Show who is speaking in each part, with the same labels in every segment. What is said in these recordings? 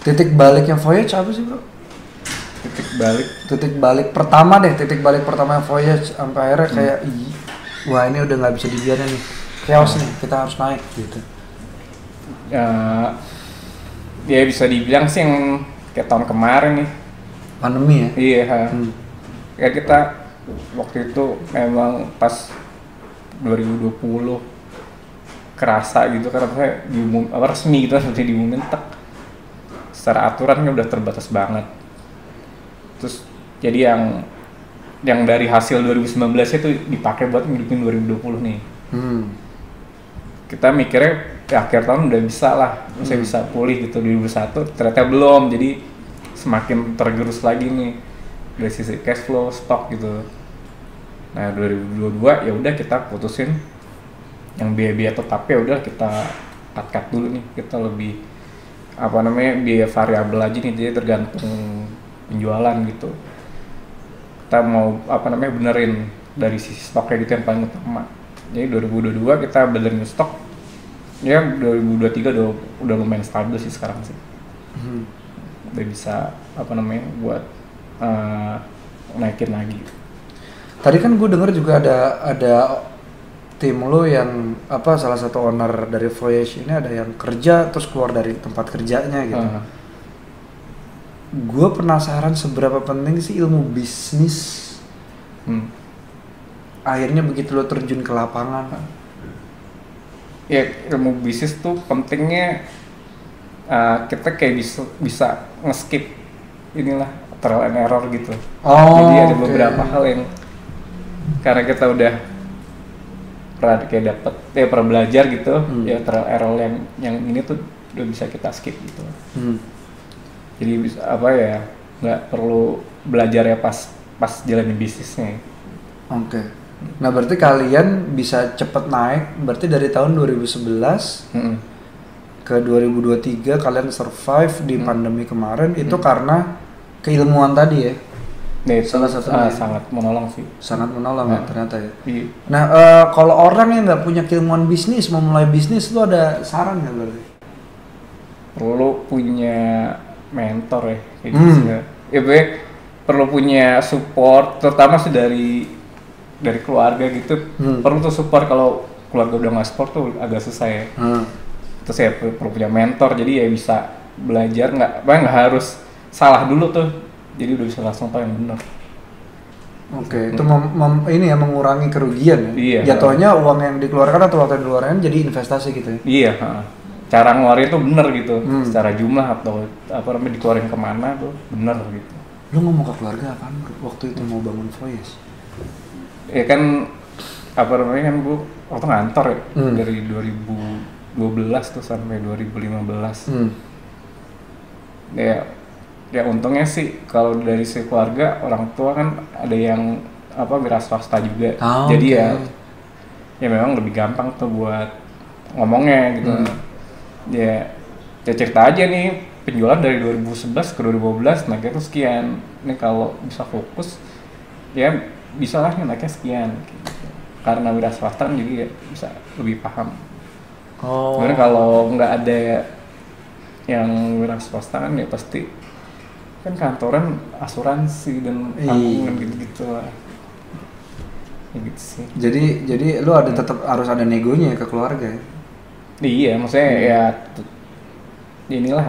Speaker 1: Titik baliknya Voyage apa sih bro? Titik balik pertama deh, titik balik pertama Voyage sampai akhirnya kayak wah ini udah nggak bisa dibiarin nih, chaos nih, kita harus naik gitu.
Speaker 2: Ya bisa dibilang sih yang kayak tahun kemarin nih,
Speaker 1: Pandemi ya?
Speaker 2: iya. Ya kita waktu itu memang pas 2020 kerasa gitu karena saya resmi gitu seperti diumumin secara aturan kan udah terbatas banget. Terus jadi yang dari hasil 2019 itu dipakai buat ngidupin 2020 nih. Kita mikirnya ya akhir tahun udah bisa lah, saya bisa pulih gitu. 2021 ternyata belum, jadi semakin tergerus lagi nih dari sisi cash flow, stok gitu. Nah 2022 ya udah kita putusin yang biaya tetapnya udah kita cut dulu nih, kita lebih biaya variabel aja nih, jadi tergantung penjualan gitu. Kita mau benerin dari sisi stoknya gitu yang paling utama. Jadi 2022 kita benerin stok, ya 2023 udah lumayan stabil sih sekarang sih. Udah bisa buat naikin lagi.
Speaker 1: Tadi kan gue denger juga ada tim lo yang salah satu owner dari Voyage ini ada yang kerja terus keluar dari tempat kerjanya gitu. Gue penasaran seberapa penting sih ilmu bisnis. Akhirnya begitu lo terjun ke lapangan.
Speaker 2: Ya ilmu bisnis tuh pentingnya kita kayak bisa nge-skip inilah trial and error gitu. Jadi ada beberapa hal yang karena kita udah pernah belajar gitu, ya trial error yang ini tuh udah bisa kita skip gitu. Jadi bisa nggak perlu belajar ya pas jalanin bisnisnya.
Speaker 1: Nah berarti kalian bisa cepet naik, berarti dari tahun 2011 ke 2023 kalian survive di pandemi kemarin itu karena keilmuan tadi ya?
Speaker 2: Nah, itu salah satunya sangat menolong sih.
Speaker 1: Sangat menolong ya ternyata ya.
Speaker 2: Iya.
Speaker 1: Nah kalau orang yang nggak punya keilmuan bisnis mau mulai bisnis, lu ada saran nggak berarti?
Speaker 2: Perlu punya mentor ya, kayak gitu sih. Ya perlu punya support, terutama sih dari keluarga gitu. Perlu tuh support, kalau keluarga udah nggak support tuh agak susah ya. Terus ya perlu punya mentor, jadi ya bisa belajar nggak harus salah dulu tuh. Jadi udah bisa langsung tahu yang benar.
Speaker 1: Itu ini ya mengurangi kerugian ya.
Speaker 2: Iya.
Speaker 1: Jatuhnya uang yang dikeluarkan atau waktu yang dikeluarkan jadi investasi gitu ya.
Speaker 2: Iya. Cara ngeluarin itu benar gitu. Secara jumlah atau dikeluarin kemana tuh benar gitu.
Speaker 1: Lu ngomong ke keluarga apaan waktu itu mau bangun Voyage?
Speaker 2: Ya kan kan gue waktu ngantor ya dari 2012 tuh sampai 2015. Ya untungnya sih kalau dari si keluarga, orang tua kan ada yang wira swasta juga. Jadi ya memang lebih gampang tuh buat ngomongnya gitu. Ya cerita aja nih penjualan dari 2011 ke 2012 naiknya tuh sekian. Ini kalau bisa fokus ya bisa lah naiknya sekian gitu. Karena wira swasta kan jadi ya bisa lebih paham. Sebenarnya kalau nggak ada yang wira swasta kan ya pasti kan kantoran asuransi dan tanggungan gitu lah. Ya gitu sih.
Speaker 1: Jadi lu ada tetap harus ada negonya ke keluarga ya?
Speaker 2: Iya, maksudnya ya inilah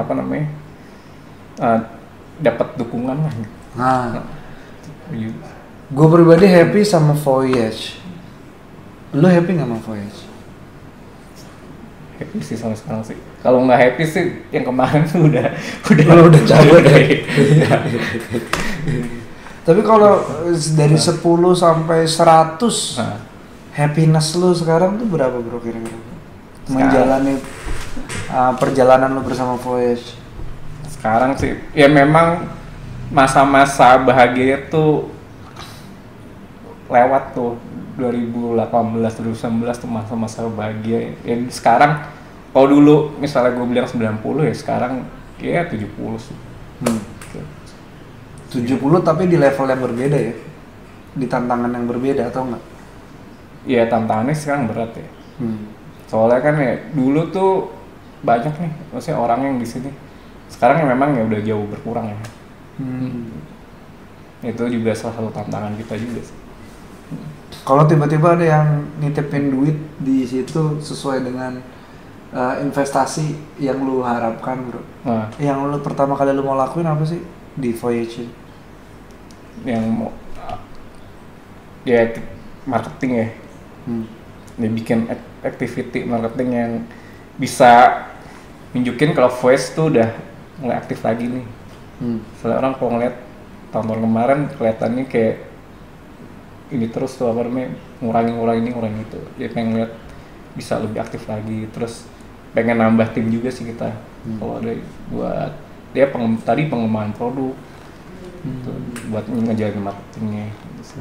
Speaker 2: dapat dukungan lah.
Speaker 1: Gue pribadi happy sama Voyage. Lu happy nggak sama Voyage?
Speaker 2: Happy sih sampai sekarang sih. Kalau nggak happy sih yang kemarin tuh udah
Speaker 1: cabut ya. Tapi kalau dari 10 sampai 100 happiness lu sekarang tuh berapa bro kira-kira? Menjalani perjalanan lu bersama Voyage.
Speaker 2: Sekarang sih ya memang masa-masa bahagia tuh lewat tuh. 2018, 2019 tuh masa-masa bahagia. Ya sekarang kalau dulu misalnya gue bilang 90 ya sekarang ya 70 sih.
Speaker 1: 70 tapi di level yang berbeda ya? Di tantangan yang berbeda atau enggak?
Speaker 2: Iya tantangannya sekarang berat ya. Soalnya kan ya dulu tuh banyak nih maksudnya orang yang di sini Sekarang memang ya udah jauh berkurang ya. Itu juga salah satu tantangan kita juga sih.
Speaker 1: Kalau tiba-tiba ada yang nitipin duit di situ sesuai dengan investasi yang lu harapkan, bro. Yang lu pertama kali lu mau lakuin apa sih di Voyage?
Speaker 2: Yang mau ya marketing ya. Dia bikin activity marketing yang bisa nunjukin kalau Voyage tuh udah mulai aktif lagi nih. Soalnya orang kalau ngeliat tahun-tahun kemarin kelihatannya kayak ini terus tuh apa namanya ngurangin itu. Dia pengen ngeliat bisa lebih aktif lagi, terus pengen nambah tim juga sih kita. Kalau ada buat dia pengembangan produk, tuh, buat ngejalan marketingnya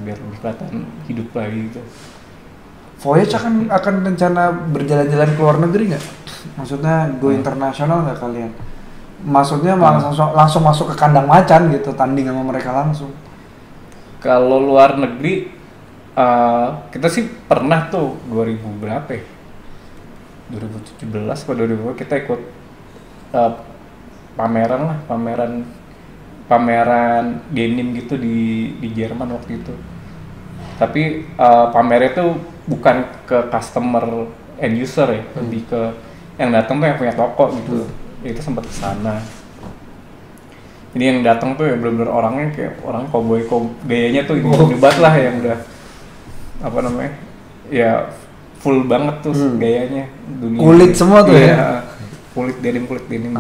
Speaker 2: biar lebih kelihatan hidup lagi gitu.
Speaker 1: Voyage akan rencana berjalan-jalan ke luar negeri nggak? Maksudnya go internasional nggak kalian? Maksudnya langsung masuk ke kandang macan gitu, tanding sama mereka langsung.
Speaker 2: Kalau luar negeri kita sih pernah tuh 2000 berapa ya? 2017 atau 2000 kita ikut pameran denim gitu di Jerman waktu itu. Tapi pamernya tuh bukan ke customer end user ya, lebih ke yang datang tuh yang punya toko gitu. Itu sempat kesana. Jadi yang datang tuh ya benar-benar orangnya kayak orang cowboy gayanya tuh ini banget lah yang udah apa namanya ya full banget tuh gayanya dunia
Speaker 1: kulit semua tuh ya
Speaker 2: kulit denim gitu.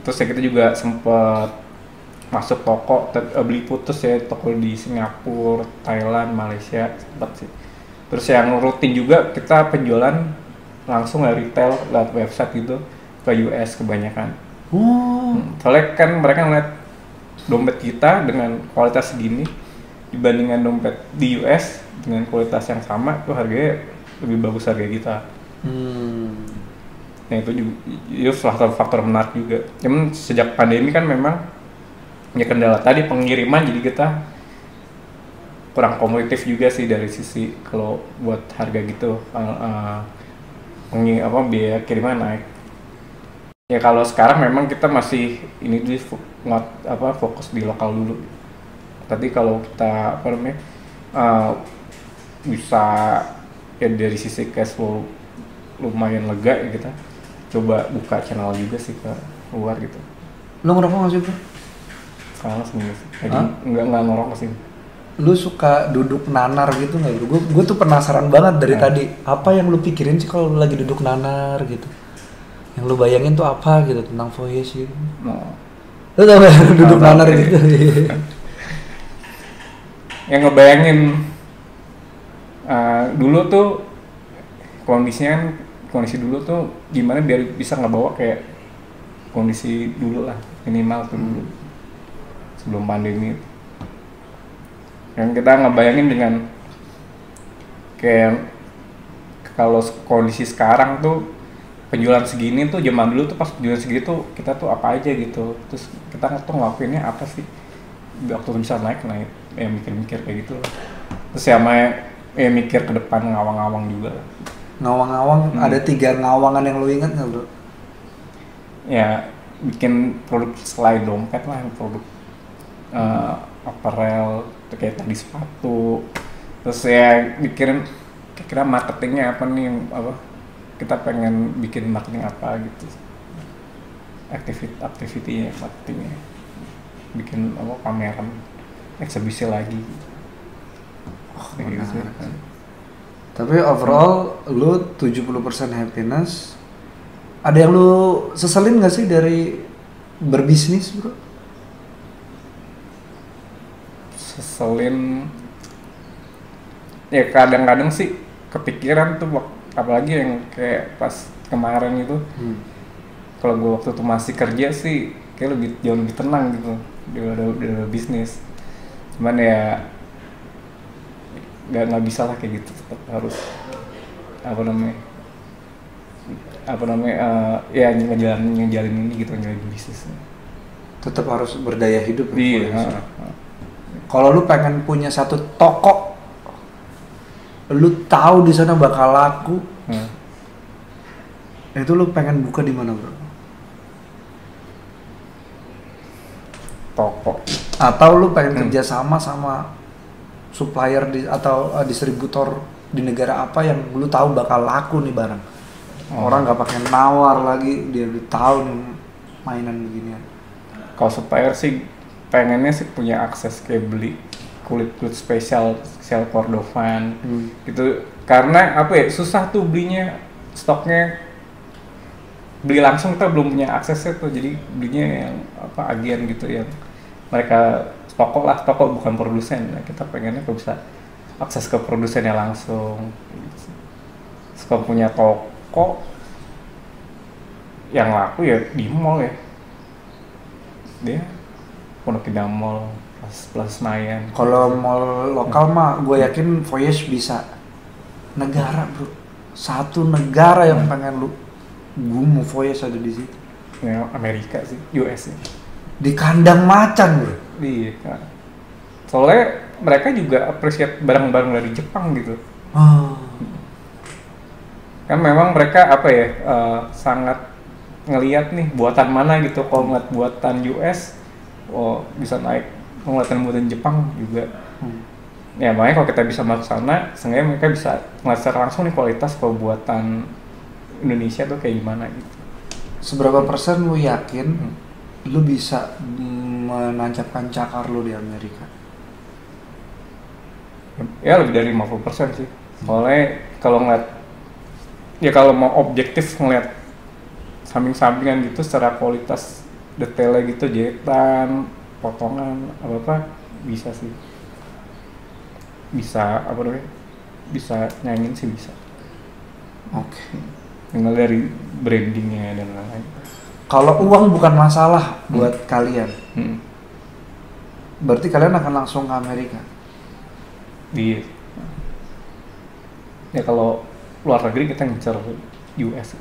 Speaker 2: Terus ya kita juga sempet masuk toko beli putus ya toko di Singapura, Thailand, Malaysia sempet sih. Terus yang rutin juga kita penjualan langsung ya retail lewat website gitu ke US kebanyakan. Soalnya kan mereka ngeliat dompet kita dengan kualitas segini dibandingkan dompet di US dengan kualitas yang sama tuh harganya lebih bagus harga kita. Nah itu juga salah satu faktor menarik juga. Cuman sejak pandemi kan memang ya kendala tadi pengiriman jadi kita kurang kompetitif juga sih dari sisi kalau buat harga gitu biaya kiriman naik. Ya kalau sekarang memang kita masih ini dulu fokus di lokal dulu. Tapi kalau kita bisa ya dari sisi cash flow lumayan lega ya kita coba buka channel juga sih ke luar gitu.
Speaker 1: Lo ngerokok nggak sih bro?
Speaker 2: Sekarang sih, nggak ngerokok sih.
Speaker 1: Lu suka duduk nanar gitu nggak bro? Gue tuh penasaran banget dari tadi. Apa yang lu pikirin sih kalau lu lagi duduk nanar gitu? Yang lu bayangin tuh apa gitu tentang Voyage gitu? Lu tau gak duduk nanar gitu?
Speaker 2: Yang ngebayangin dulu tuh kondisi dulu tuh gimana biar bisa ngebawa kayak kondisi dulu lah minimal tuh dulu sebelum pandemi. Yang kita ngebayangin dengan kayak kalau kondisi sekarang tuh penjualan segini tuh zaman dulu tuh pas penjualan segitu kita tuh apa aja gitu, terus kita tuh ngelakuinnya apa sih waktu itu bisa naik ya mikir-mikir kayak gitu lah. Terus ya mikir ke depan ngawang-ngawang juga lah.
Speaker 1: Ngawang-ngawang ada 3 ngawangan yang lu ingat nggak bro?
Speaker 2: Ya bikin produk selain dompet lah, produk apparel kayak tadi sepatu. Terus ya mikirin kira-kira marketingnya apa nih kita pengen bikin marketing apa gitu, activity-nya marketingnya bikin pameran eksibisi lagi gitu.
Speaker 1: Tapi overall lu 70% happiness. Ada yang lu seselin gak sih dari berbisnis bro?
Speaker 2: Seselin ya kadang-kadang sih kepikiran tuh apalagi yang kayak pas kemarin itu kalau gue waktu itu masih kerja sih kayak jauh lebih tenang gitu di bisnis. Cuman ya nggak bisa lah kayak gitu, tetap harus ya ngejalanin ini gitu, ngejalanin bisnis.
Speaker 1: Tetap harus berdaya hidup.
Speaker 2: Iya.
Speaker 1: Kalau lu pengen punya satu toko, lu tahu di sana bakal laku, itu lu pengen buka di mana bro?
Speaker 2: toko.
Speaker 1: Atau lu pengen kerja sama supplier atau distributor di negara apa yang lu tahu bakal laku nih barang. Orang nggak pakai nawar lagi, dia udah tahu nih mainan beginian.
Speaker 2: Kalau supplier sih pengennya sih punya akses kayak beli kulit spesial Kordovan gitu, karena apa ya, susah tuh belinya, stoknya beli langsung kita belum punya aksesnya tuh, jadi belinya yang apa agen gitu yang mereka toko bukan produsen. Nah, kita pengennya kalau bisa akses ke produsennya langsung. Kalau punya toko yang laku ya di mall ya, dia Pondok Indah Mall, Plus Senayan.
Speaker 1: Kalau mall lokal mah gue yakin Voyage bisa. Negara bro, satu negara yang pengen gue mau Voyage ada di situ.
Speaker 2: Ya, Amerika sih, US ya.
Speaker 1: Di kandang macan bro.
Speaker 2: Iya. Soalnya mereka juga appreciate barang-barang dari Jepang gitu. Kan memang mereka apa ya, sangat ngelihat nih buatan mana gitu. Kalau ngeliat buatan US, bisa naik. Kalau ngeliatin buatan Jepang juga. Ya makanya kalau kita bisa masuk sana, seenggaknya mereka bisa ngeliat secara langsung nih kualitas kalau buatan Indonesia tuh kayak gimana gitu.
Speaker 1: Seberapa persen lu yakin lu bisa menancapkan cakar lu di Amerika?
Speaker 2: Ya lebih dari 50% sih. Soalnya kalau ngeliat, ya kalau mau objektif ngeliat samping-sampingan gitu secara kualitas detailnya gitu, jahitan, potongan, apa-apa bisa sih. Bisa apa namanya? Bisa nyanyiin sih bisa.
Speaker 1: Oke.
Speaker 2: Tinggal dari brandingnya dan lain-lain.
Speaker 1: Kalau uang bukan masalah buat kalian, berarti kalian akan langsung ke Amerika?
Speaker 2: Iya. Ya kalau luar negeri kita ngincer US.